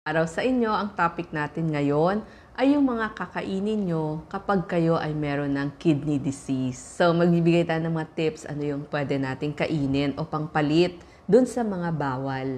Araw sa inyo, ang topic natin ngayon ay yung mga kakainin nyo kapag kayo ay meron ng kidney disease. So, magbibigay tayo ng mga tips, ano yung pwede nating kainin o pangpalit dun sa mga bawal.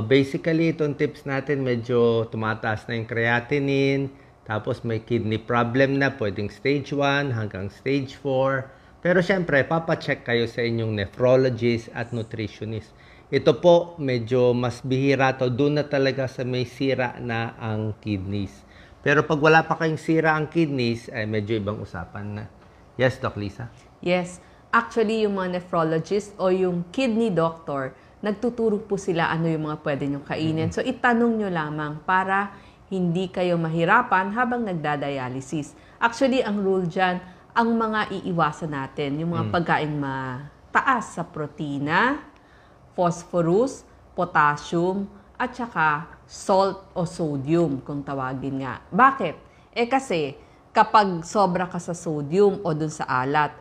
Basically, itong tips natin medyo tumataas na yung creatinine, tapos may kidney problem na, pwedeng stage 1 hanggang stage 4. Pero syempre, papacheck kayo sa inyong nephrologist at nutritionist. Ito po, medyo mas bihira to. Doon na talaga sa may sira na ang kidneys. Pero pag wala pa kayong sira ang kidneys, ay medyo ibang usapan na. Yes, Doc Lisa? Yes, actually yung mga nephrologist o yung kidney doctor, nagtuturo po sila ano yung mga pwede nyong kainin. So itanong nyo lamang para hindi kayo mahirapan habang nagdadialysis. Actually, ang rule dyan, ang mga iiwasan natin, yung mga pagkaing mataas sa protina, phosphorus, potassium, at saka salt o sodium kung tawagin nga. Bakit? Kasi kapag sobra ka sa sodium o dun sa alat,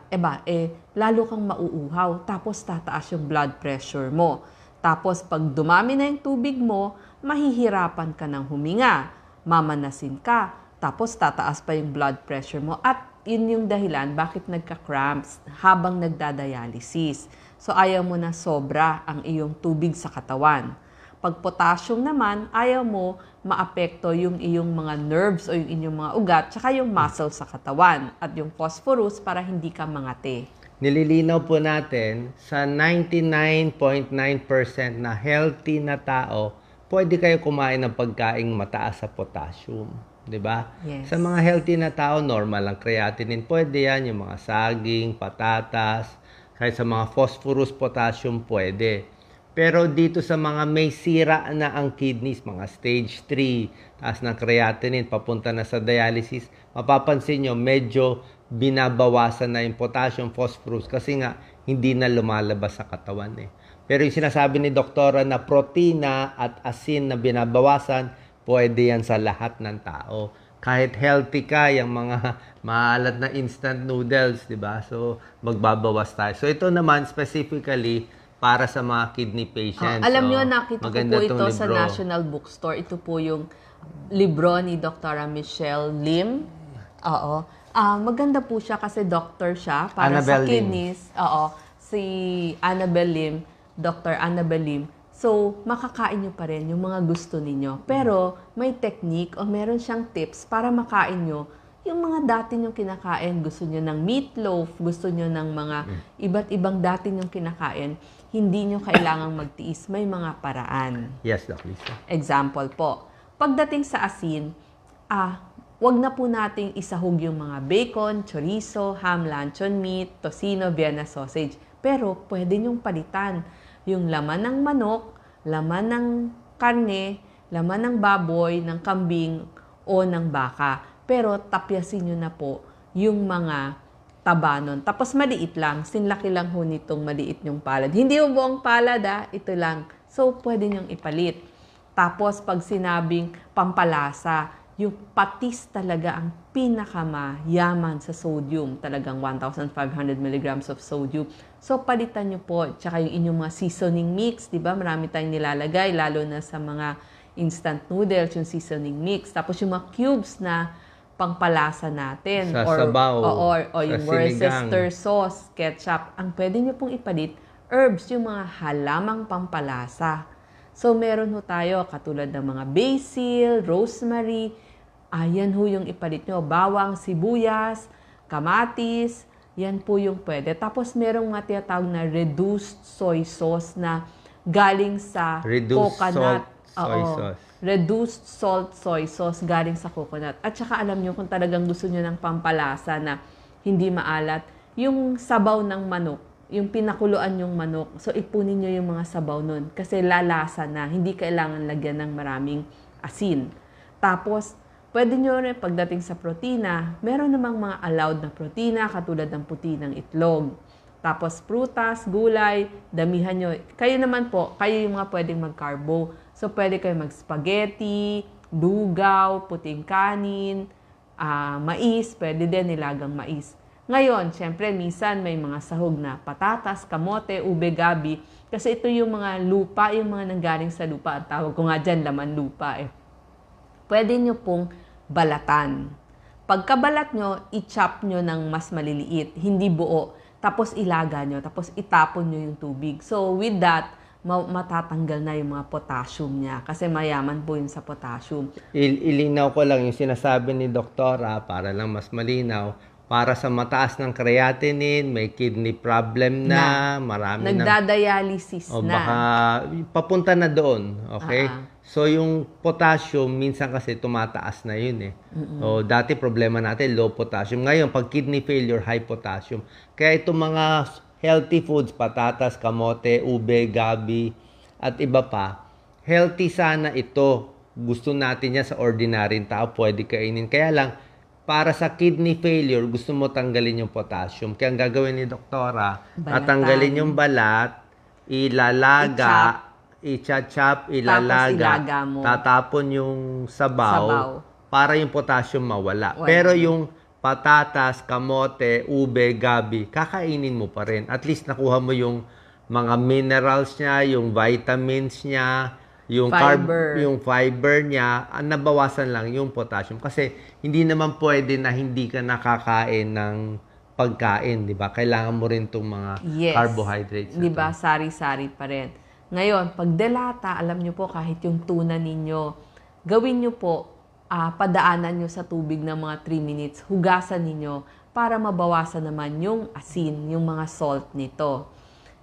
lalo kang mauuhaw, tapos tataas yung blood pressure mo. Tapos pag dumami na yung tubig mo, mahihirapan ka ng huminga, mamanasin ka, tapos tataas pa yung blood pressure mo at yun yung dahilan bakit nagka-cramps habang nagdadialysis. So ayaw mo na sobra ang iyong tubig sa katawan. Pag potassium naman, ayaw mo maapekto yung iyong mga nerves o yung inyong mga ugat, tsaka yung muscle sa katawan. At yung phosphorus para hindi ka mangate. Nililinaw po natin sa 99.9% na healthy na tao, pwede kayo kumain ng pagkaing mataas sa potassium. 'Di ba? Yes. Sa mga healthy na tao, normal ang creatinine. Pwede yan, yung mga saging, patatas, kahit sa mga phosphorus, potassium, pwede. Pero dito sa mga may sira na ang kidneys, mga stage 3, taas ng creatinine, papunta na sa dialysis, mapapansin nyo, medyo binabawasan na yung potassium, phosphorus, kasi nga, hindi na lumalabas sa katawan eh. Pero yung sinasabi ni doktora na protina at asin na binabawasan, pwede yan sa lahat ng tao. Kahit healthy ka, yung mga maalat na instant noodles, di ba? So, magbabawas tayo. So, ito naman specifically para sa mga kidney patients. Alam nyo, nakita ko po ito libro. sa National Bookstore. Ito po yung libro ni Dr. Michelle Lim. Oo. Maganda po siya kasi doctor siya para Annabelle sa kidneys. Lim. Oo. Si Annabelle Lim, Dr. Annabelle Lim. So, makakain nyo pa rin yung mga gusto ninyo. Pero, may technique o meron siyang tips para makain nyo yung mga dati nyong kinakain. Gusto nyo ng meatloaf, gusto nyo ng mga iba't ibang dati nyong kinakain. Hindi nyo kailangang magtiis. May mga paraan. Yes, Doc Lisa. Example po. Pagdating sa asin, wag na po nating isahog yung mga bacon, chorizo, ham, luncheon meat, tocino, Vienna sausage. Pero, pwede nyong palitan yung laman ng manok, laman ng karne, laman ng baboy, ng kambing, o ng baka. Pero tapyasin nyo na po yung mga taba nun. Tapos maliit lang, sinlaki lang ho nitong maliit yung palad. Hindi yung buong palad ito lang. So pwede nyong ipalit. Tapos pag sinabing pampalasa, yung patis talaga ang pinakamayaman sa sodium. Talagang 1,500 milligrams of sodium. So, palitan nyo po. Tsaka yung inyong mga seasoning mix, di ba? Marami tayong nilalagay, lalo na sa mga instant noodles, yung seasoning mix. Tapos yung mga cubes na pangpalasa natin. Sa sabaw. O yung Worcester sauce, ketchup. Ang pwede nyo pong ipalit, herbs, yung mga halamang pampalasa. So, meron ho tayo katulad ng mga basil, rosemary. Yan ho yung ipalit nyo. Bawang, sibuyas, kamatis. Yan po yung pwede. Tapos, merong mga tinatawag na reduced soy sauce na galing sa coconut. Reduced salt soy sauce galing sa coconut. At saka alam nyo kung talagang gusto nyo ng pampalasa na hindi maalat, yung sabaw ng manok. Yung pinakuluan yung manok. So, ipunin nyo yung mga sabaw nun. Kasi lalasa na. Hindi kailangan lagyan ng maraming asin. Tapos, pwede nyo rin pagdating sa protina, meron namang mga allowed na protina katulad ng puti ng itlog. Tapos, prutas, gulay, damihan nyo. Kayo naman po, kayo yung mga pwedeng mag-carbo. So, pwede kayo mag-spaghetti, dugaw, puting kanin, mais, pwede din nilagang mais. Ngayon, syempre, minsan may mga sahog na patatas, kamote, ube, gabi. Kasi ito yung mga lupa, yung mga nanggaling sa lupa. Ang tawag ko nga dyan, laman lupa eh. pwede nyo pong balatan. Pagkabalat nyo, i-chop nyo ng mas maliliit, hindi buo. Tapos ilaga nyo, tapos itapon nyo yung tubig. So with that, matatanggal na yung mga potassium niya kasi mayaman po yun sa potassium. Ilinaw ko lang yung sinasabi ni Doktora para lang mas malinaw. Para sa mataas ng creatinine, may kidney problem na marami nagdadialysis o na. Baka papunta na doon, okay? So yung potassium, minsan kasi tumataas na yun eh. O dati problema natin, low potassium. Ngayon, pag kidney failure, high potassium. Kaya itong mga healthy foods, patatas, kamote, ube, gabi, at iba pa, healthy sana ito. Gusto natin yan sa ordinary tao, pwede kainin. Kaya lang, para sa kidney failure, gusto mo tanggalin yung potassium. Kaya ang gagawin ni Doktora, tatanggalin yung balat, ilalaga, i-chop, ilalaga, tatapon yung sabaw, para yung potassium mawala. Pero yung patatas, kamote, ube, gabi, kakainin mo pa rin. At least nakuha mo yung mga minerals niya, yung vitamins niya, yung fiber niya, nabawasan lang yung potassium. Kasi hindi naman pwede na hindi ka nakakain ng pagkain, di ba? Kailangan mo rin itong mga carbohydrates. Di ba? Sari-sari pa rin. Ngayon, pag delata, alam nyo po, kahit yung tuna ninyo, gawin nyo po, padaanan nyo sa tubig ng mga 3 minutes, hugasan ninyo para mabawasan naman yung asin, yung mga salt nito.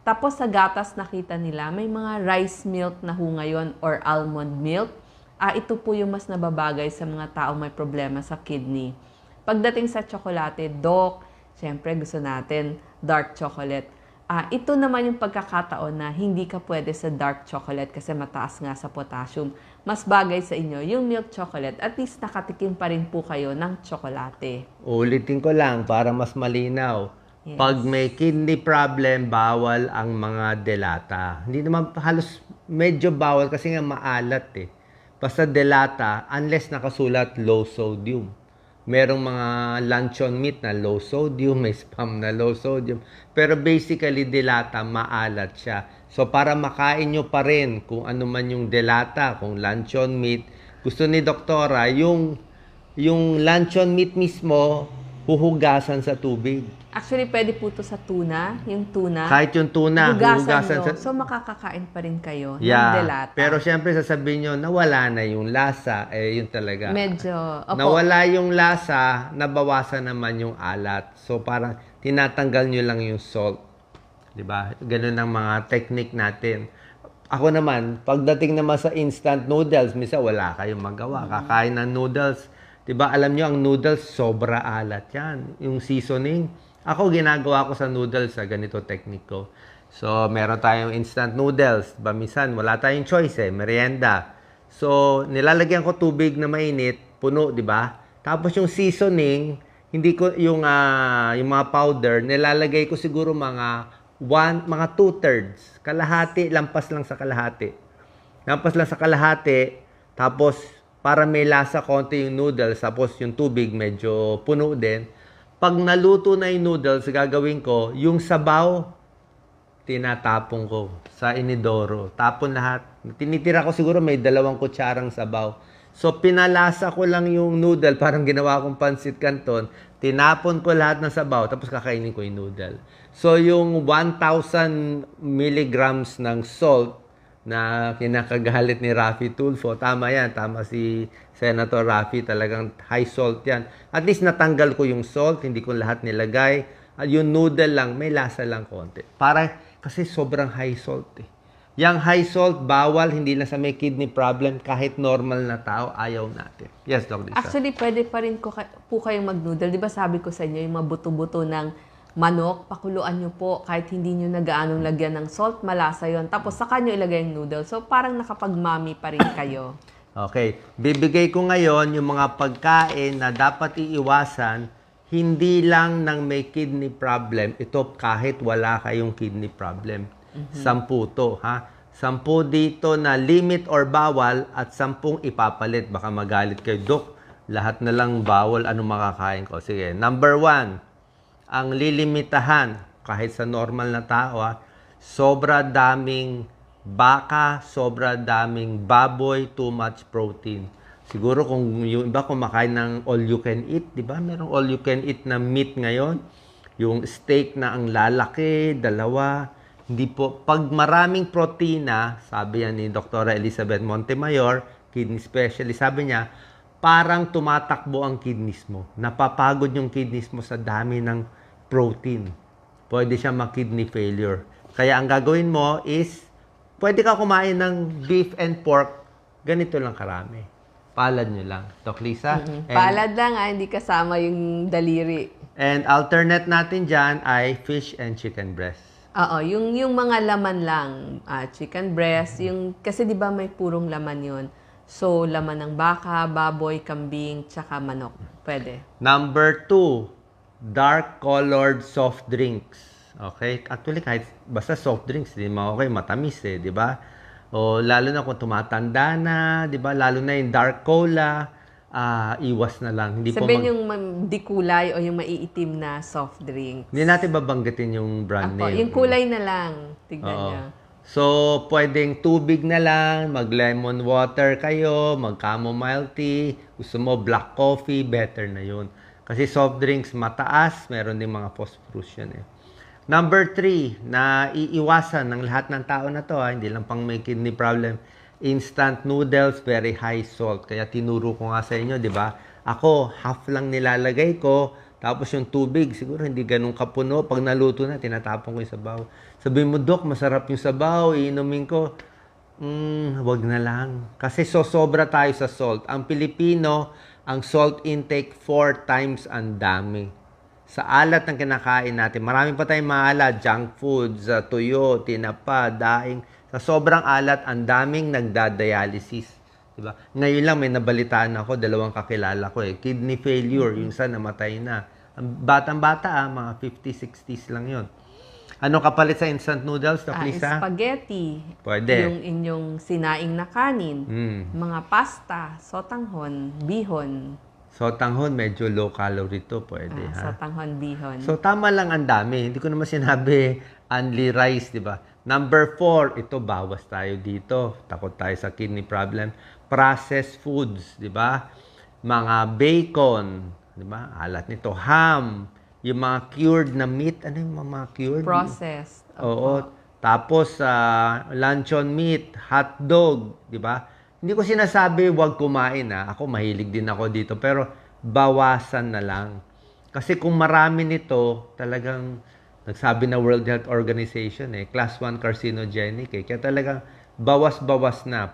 Tapos sa gatas nakita nila, may mga rice milk na ho ngayon or almond milk. Ito po yung mas nababagay sa mga taong may problema sa kidney. Pagdating sa tsokolate, Doc, syempre gusto natin dark chocolate. Ito naman yung pagkakataon na hindi ka pwede sa dark chocolate kasi mataas nga sa potassium. Mas bagay sa inyo yung milk chocolate. At least nakatikim pa rin po kayo ng tsokolate. Ulitin ko lang para mas malinaw. Pag may kidney problem, bawal ang mga delata. Hindi naman halos medyo bawal kasi nga maalat eh. Basta delata, unless nakasulat low sodium. Merong mga luncheon meat na low sodium, may spam na low sodium. Pero basically, delata, maalat siya. So para makain nyo pa rin kung ano man yung delata, kung luncheon meat, gusto ni Doktora, yung luncheon meat mismo, huhugasan sa tubig. Actually, pwede po ito sa tuna, yung tuna. Kahit yung tuna, huhugasan sa... So, makakakain pa rin kayo ng delata. Pero syempre, sasabihin nyo, nawala na yung lasa. Yun talaga. Medyo, nawala yung lasa, nabawasan naman yung alat. So, parang tinatanggal nyo lang yung salt. Diba? Ganun ang mga technique natin. Ako naman, pagdating naman sa instant noodles, misa wala kayong magawa. Kakain ng noodles. Diba, alam nyo, ang noodles, sobra alat yan. Yung seasoning. Ako, ginagawa ko sa noodles, ganito technique ko. So, meron tayong instant noodles. Diba, minsan, wala tayong choice merienda. So, nilalagyan ko tubig na mainit, puno, diba? Tapos yung seasoning, hindi ko, yung mga powder, nilalagay ko siguro mga 2/3. Kalahati, lampas lang sa kalahati. Lampas lang sa kalahati, tapos, para may lasa konti yung noodles, tapos yung tubig medyo puno din. Pag naluto na yung noodles, gagawin ko, yung sabaw, tinatapon ko sa inidoro. Tapon lahat. Tinitira ko siguro may 2 kutsarang sabaw. So, pinalasa ko lang yung noodle, parang ginawa kong pansit canton. Tinapon ko lahat ng sabaw, tapos kakainin ko yung noodle. So, yung 1,000 milligrams ng salt, na kinakagalit ni Raffy Tulfo. Tama yan. Tama si Senator Raffy. Talagang high salt yan. At least natanggal ko yung salt. Hindi ko lahat nilagay. At yung noodle lang, may lasa lang konti. Kasi sobrang high salt eh. Yang high salt, bawal. Hindi lang sa may kidney problem. Kahit normal na tao, ayaw natin. Yes, Dr. Lisa. Actually, pwede pa rin po kayong mag-noodle. Di ba sabi ko sa inyo, yung mga buto-buto ng manok, pakuluan nyo po kahit hindi nyo nagaanong lagyan ng salt, malasa yon. Tapos saka nyo ilagay yung noodle. So parang nakapag-mami pa rin kayo. Okay. Bibigay ko ngayon yung mga pagkain na dapat iiwasan, hindi lang ng may kidney problem. Ito kahit wala kayong kidney problem. 10 to, ha? 10 dito na limit or bawal at 10 ipapalit. Baka magalit kayo, Dok. Lahat na lang bawal, ano makakain ko? Sige. Number 1. Ang lilimitahan, kahit sa normal na tao, sobra daming baka, sobra daming baboy, too much protein. Siguro kung yung iba kumakain ng all you can eat, di ba? Merong all you can eat na meat ngayon. Yung steak na ang lalaki, dalawa. Hindi po, pag maraming protina, sabi yan ni Dr. Elizabeth Montemayor, kidney specialist, sabi niya, parang tumatakbo ang kidneys mo. Napapagod yung kidneys mo sa dami ng protein. Pwede siya ma-kidney failure. Kaya ang gagawin mo is, pwede ka kumain ng beef and pork, ganito lang karami. Palad nyo lang. Doc Lisa? Palad lang, hindi kasama yung daliri. And alternate natin dyan ay fish and chicken breast. Oo, yung mga laman lang, chicken breast, yung, kasi di ba may purong laman yun. So, laman ng baka, baboy, kambing, tsaka manok. Pwede. Number 2, dark-colored soft drinks. Okay? Actually, kahit basta soft drinks, di ba okay, matamis di ba? O lalo na kung tumatanda na, di ba? Lalo na yung dark cola, iwas na lang. Hindi Sabihin yung di kulay o yung maiitim na soft drink. Hindi natin babanggitin yung brand name. Yung kulay na lang. Tignan niya. So, pwedeng tubig na lang, mag-lemon water kayo, mag-chamomile tea, gusto mo black coffee, better na yun. Kasi soft drinks mataas, meron din mga phosphorus yan Number 3, na iiwasan ng lahat ng tao na to, hindi lang pang may kidney problem, instant noodles, very high salt. Kaya tinuro ko nga sa inyo, di ba? Ako, half lang nilalagay ko, tapos yung tubig, siguro hindi ganun kapuno. Pag naluto na, tinatapon ko yung sabaw. Sabihin mo, Dok, masarap yung sabaw, iinumin ko. Wag na lang. Kasi sobra tayo sa salt. Ang Pilipino, ang salt intake 4 times ang dami. Sa alat ng kinakain natin, marami pa tayong maalat, junk foods, tuyo, tinapa, daing. Sa sobrang alat, ang daming nagda-dialysis. Diba? Ngayon lang may nabalitaan ako, 2 kakilala ko kidney failure, yung isa namatay na. Batang-bata mga 50s, 60s lang yon. Ano kapalit sa instant noodles, Doc Lisa? Spaghetti. Pwede. Yung inyong sinaing na kanin. Mga pasta, sotanghon, bihon. Sotanghon, medyo low calorie to, pwede Sotanghon, bihon. So, tama lang ang dami. Hindi ko naman sinabi only rice, di ba? Number 4, ito, bawas tayo dito. Takot tayo sa kidney problem. Processed foods, di ba? Mga bacon, di ba? Alat nito. Ham, yung mga cured na meat. Ano yung mga cured? Processed. Oo. Tapos, luncheon meat, hot dog, di ba? Hindi ko sinasabi huwag kumain Ako mahilig din ako dito pero bawasan na lang. Kasi kung marami nito, talagang nagsabi na World Health Organization class 1 carcinogenic Kaya talagang bawas-bawas na.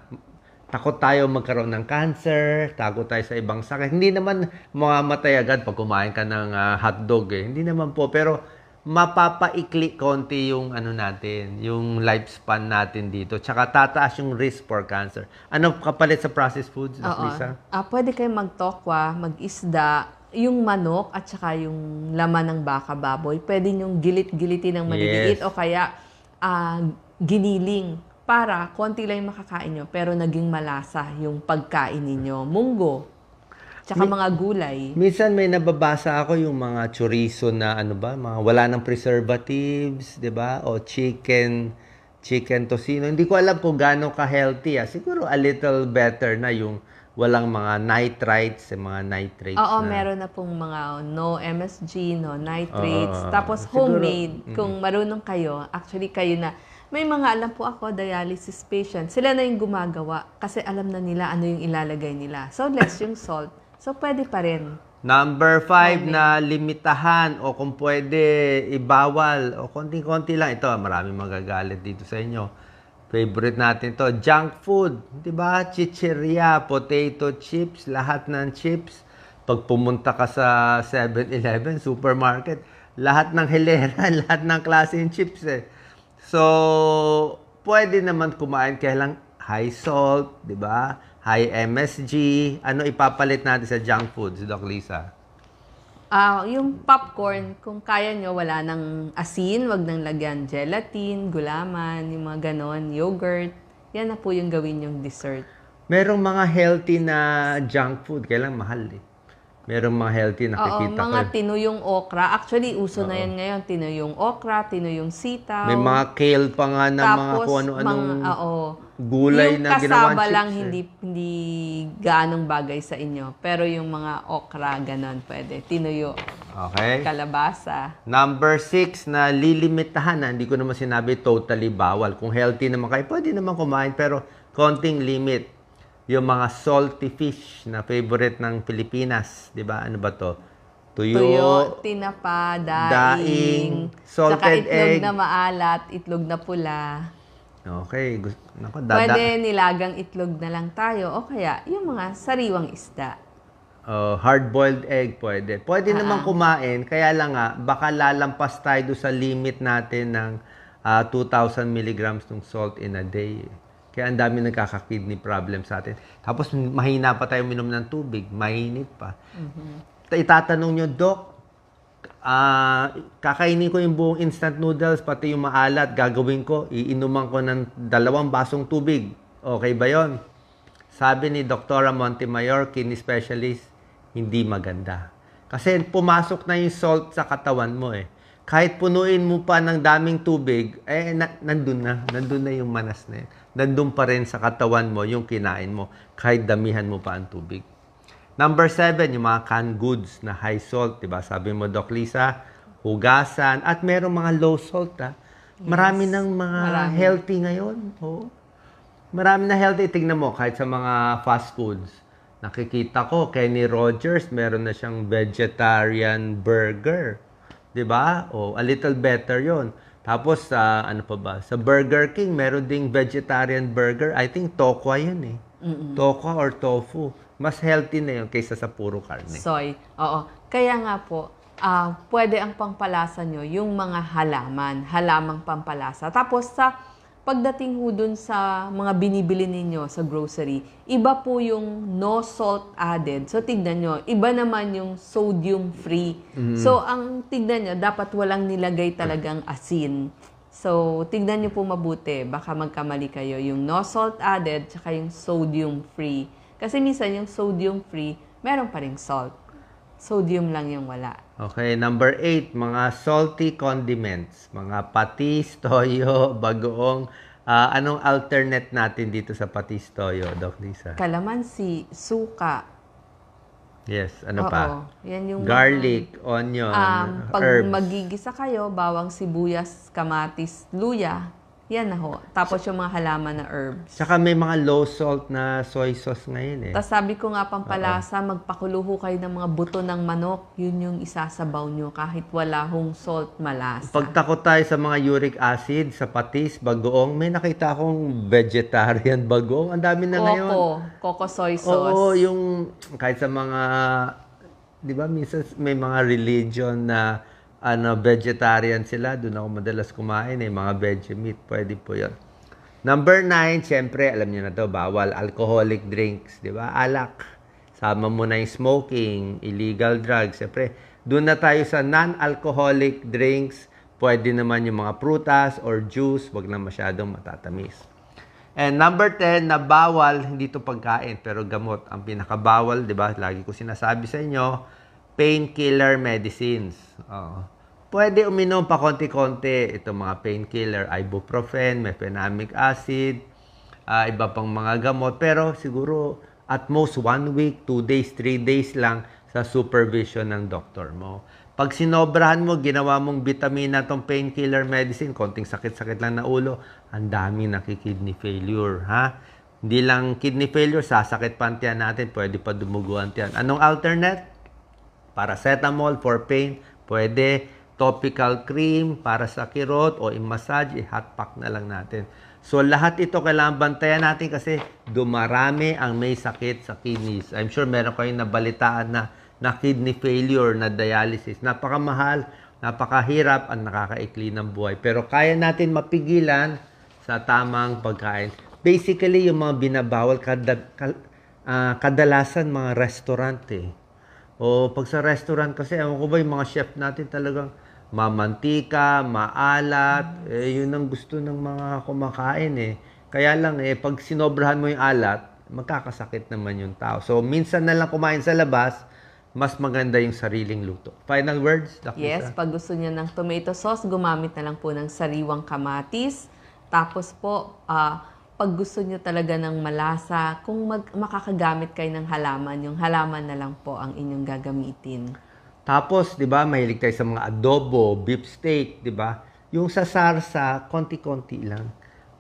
Takot tayo magkaroon ng cancer, takot tayo sa ibang sakit. Hindi naman mamamatay agad pag kumain ka ng hotdog Hindi naman po pero mapapaikli konti yung natin, yung lifespan natin dito. Tsaka tataas yung risk for cancer. Ano kapalit sa processed foods, Lisa? Pwede kayo magtokwa, mag-isda, yung manok at saka yung laman ng baka, baboy. Pwede yung gilit-gilitin ng maliliit o kaya giniling para konti lang yung makakain nyo pero naging malasa yung pagkain ninyo. Munggo. Tsaka mga gulay. Minsan may nababasa ako yung mga chorizo na mga wala ng preservatives, 'di ba? O chicken tocino. Hindi ko alam kung gaano ka-healthy Siguro a little better na yung walang mga nitrites, mga nitrates Oo, na. meron na pong mga no MSG, no nitrates. Tapos homemade, kung marunong kayo, actually kayo na may mga alam po ako, dialysis patient. Sila na yung gumagawa kasi alam na nila ano yung ilalagay nila. So less yung salt. So, pwede pa rin. Number 5 na limitahan o kung pwede ibawal o konting-konti lang. Ito, maraming magagalit dito sa inyo. Favorite natin to junk food. Diba? Chichirya, potato chips, lahat ng chips. Pag pumunta ka sa 7-Eleven, supermarket, lahat ng hilera, lahat ng klase ng chips So, pwede naman kumain kaya lang high salt, diba? High MSG. Ano ipapalit natin sa junk foods, Doc Lisa? Yung popcorn, kung kaya nyo, wala ng asin, wag nang lagyan gelatin, gulaman, yung mga ganon, yogurt. Yan na po yung gawin yung dessert. Merong mga healthy na junk food, kailang mahal Merong mga healthy nakikita ko. Mga tinuyong okra. Actually, uso na yan ngayon. Tinuyong okra, tinuyong sitaw. May mga kale pa nga na mga kung ano-anong. gulay Yung na ginawan kasaba chips. lang, hindi gaanong bagay sa inyo. Pero yung mga okra, ganon, pwede. Tinuyo, Okay. kalabasa. Number 6 na lilimitahan na, hindi ko naman sinabi totally bawal. Kung healthy naman kayo, pwede naman kumain, pero konting limit. Yung mga salty fish na favorite ng Pilipinas, di ba? Ano ba to? Tuyo, tinapa, daing, tsaka salted itlog egg. na maalat, itlog na pula. Okay. Naku, Pwede nilagang itlog na lang tayo o kaya yung mga sariwang isda. hard-boiled egg pwede. Pwede naman kumain, kaya lang nga, baka lalampas tayo doon sa limit natin ng 2,000 milligrams ng salt in a day. Kaya ang dami nagkaka-kidney problem sa atin. Tapos mahina pa tayo minom ng tubig, mainit pa. Itatanong nyo, Doc, kakainin ko yung buong instant noodles, pati yung maalat, gagawin ko, iinuman ko ng 2 basong tubig. Okay ba yon? Sabi ni Dr. Montemayor, kidney specialist, hindi maganda. Kasi pumasok na yung salt sa katawan mo eh. Kahit punuin mo pa ng daming tubig, nandun na yung manas na yun. Nandun pa rin sa katawan mo yung kinain mo, kahit damihan mo pa ang tubig. Number 7, yung mga canned goods na high salt, diba? Sabi mo, Doc Lisa, hugasan, at merong mga low salt, ha? Marami ng mga healthy ngayon. Oh. Marami na healthy. Tingnan mo, kahit sa mga fast foods. Nakikita ko, Kenny Rogers, meron na siyang vegetarian burger. 'Di ba? O, a little better yon. Tapos, ano pa ba? Sa Burger King, meron ding vegetarian burger. I think tokwa yun eh. Tokwa or tofu. Mas healthy na yun kaysa sa puro karne. Soy. Oo. Kaya nga po, pwede ang pampalasa nyo yung mga halamang pampalasa. Tapos pagdating ho dun sa mga binibili ninyo sa grocery, iba po yung no salt added. So, tignan nyo, iba naman yung sodium free. So, ang tignan nyo, dapat walang nilagay talagang asin. So, tignan nyo po mabuti. Baka magkamali kayo. Yung no salt added, tsaka yung sodium free. Kasi minsan yung sodium free, meron pa ring salt. Sodium lang yung wala. Okay, number 8, mga salty condiments. Mga patis, toyo, bagoong. Anong alternate natin dito sa patis, toyo, Doc Lisa? Kalamansi, suka. Yes, ano Oo, pa? yan yung Garlic, onion, pag herbs. magigisa kayo, bawang sibuyas, kamatis, luya, yan na ho. Tapos yung mga halaman na herbs. Tsaka may mga low salt na soy sauce ngayon eh. Tapos sabi ko nga pampalasa, magpakuluho kayo ng mga buto ng manok. Yun yung isasabaw nyo kahit wala hong salt, malasa. Pagtakot tayo sa mga uric acid, sa patis, bagoong, may nakita akong vegetarian bagoong. Ang dami na ngayon. Coco soy sauce. Oo, yung kahit sa mga, di ba, minsan may mga religion na vegetarian sila, doon ako madalas kumain mga veggie meat, pwede po yun. Number 9, syempre, alam niyo na to, bawal alcoholic drinks, di ba? Alak. Sama mo na yung smoking, illegal drugs. Syempre, doon na tayo sa non-alcoholic drinks. Pwede naman yung mga prutas or juice, wag na masyadong matatamis. And number 10, na bawal, hindi to pagkain, pero gamot. Ang pinakabawal, di ba? Lagi ko sinasabi sa inyo, painkiller medicines. Pwede uminom pa konti-konti. Ito mga painkiller, ibuprofen, mefenamic acid, iba pang mga gamot. Pero siguro at most 1 week, 2 days, 3 days lang sa supervision ng doktor mo. Pag sinobrahan mo, ginawa mong vitamina tong painkiller medicine, konting sakit-sakit lang na ulo, ang daming nakikidney failure. Ha? Hindi lang kidney failure, sasakit pa ang tiyan natin, pwede pa dumugo ang tiyan. Anong alternate? Paracetamol for pain, pwede. Topical cream para sa kirot o i-massage, i-hot pack na lang natin. So, lahat ito kailangan bantayan natin kasi dumarami ang may sakit sa kidneys. I'm sure meron kayong nabalitaan na kidney failure, na dialysis. Napakamahal, napakahirap, ang nakakaikli ng buhay. Pero kaya natin mapigilan sa tamang pagkain. Basically, yung mga binabawal, kadalasan mga restaurant O pag sa restaurant kasi, ewan ko ba yung mga chef natin talagang mamantika, maalat, yun ang gusto ng mga kumakain Kaya lang pag sinobrahan mo yung alat, magkakasakit naman yung tao. So, minsan na lang kumain sa labas, mas maganda yung sariling luto. Final words, Dr. Yes, pag gusto niya ng tomato sauce, gumamit na lang po ng sariwang kamatis. Tapos po, pag gusto nyo talaga ng malasa, kung makakagamit kayo ng halaman, yung halaman na lang po ang inyong gagamitin. Tapos, di ba, mahilig tayo sa mga adobo, beef steak, di ba? Yung sa sarsa, konti-konti lang.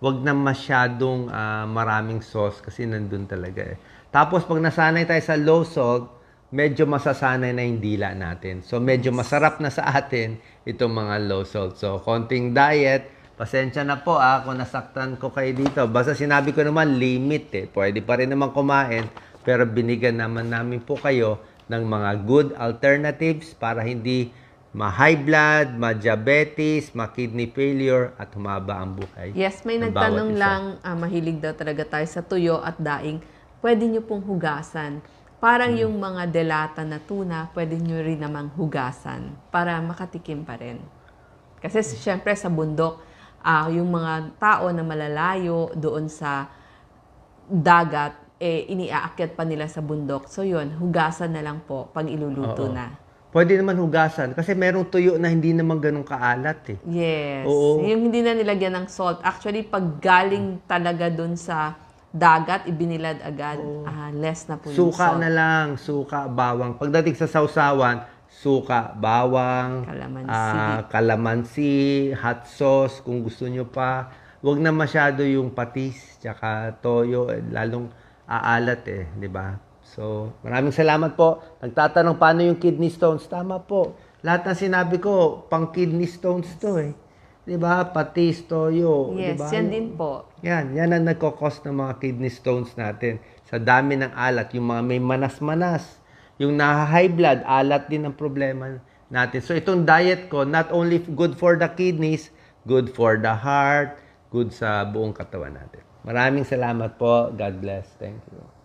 Huwag na masyadong maraming sauce kasi nandun talaga eh. Tapos, pag nasanay tayo sa low salt, medyo masasanay na yung dila natin. So, medyo masarap na sa atin itong mga low salt. So, konting diet. Pasensya na po kung nasaktan ko kayo dito. Basta sinabi ko naman, limit eh. Pwede pa rin naman kumain, pero binigyan naman namin po kayo ng mga good alternatives para hindi ma-high blood, ma-diabetes, ma-kidney failure, at humaba ang buhay. Yes, may ng nagtanong bawat isa. lang, mahilig daw talaga tayo sa tuyo at daing. Pwede nyo pong hugasan. Parang yung mga delata na tuna, pwede nyo rin namang hugasan para makatikim pa rin. Kasi syempre sa bundok, yung mga tao na malalayo doon sa dagat, iniaakyat pa nila sa bundok. So yun, hugasan na lang po pag iluluto Oo. na. Pwede naman hugasan kasi merong tuyo na hindi naman ganun kaalat eh. Yes. Oo. Yung hindi na nilagyan ng salt. Actually, pag galing talaga doon sa dagat, ibinilad agad, less na po yung Suka salt. na lang, suka, bawang. Pagdating sa sausawan, suka, bawang, kalamansi, hot sauce, kung gusto nyo pa. Huwag na masyado yung patis, tsaka toyo, lalong aalat eh, di ba? So, maraming salamat po. Nagtatanong paano yung kidney stones. Tama po. Lahat ng sinabi ko, pang kidney stones to eh. Di ba? Patis, toyo. Yes, diba? yan din po. Yan ang nagkakos ng mga kidney stones natin. Sa dami ng alat, yung mga may manas-manas, yung high blood, alat din ang problema natin. So itong diet ko, not only good for the kidneys, good for the heart, good sa buong katawan natin. Maraming salamat po. God bless. Thank you.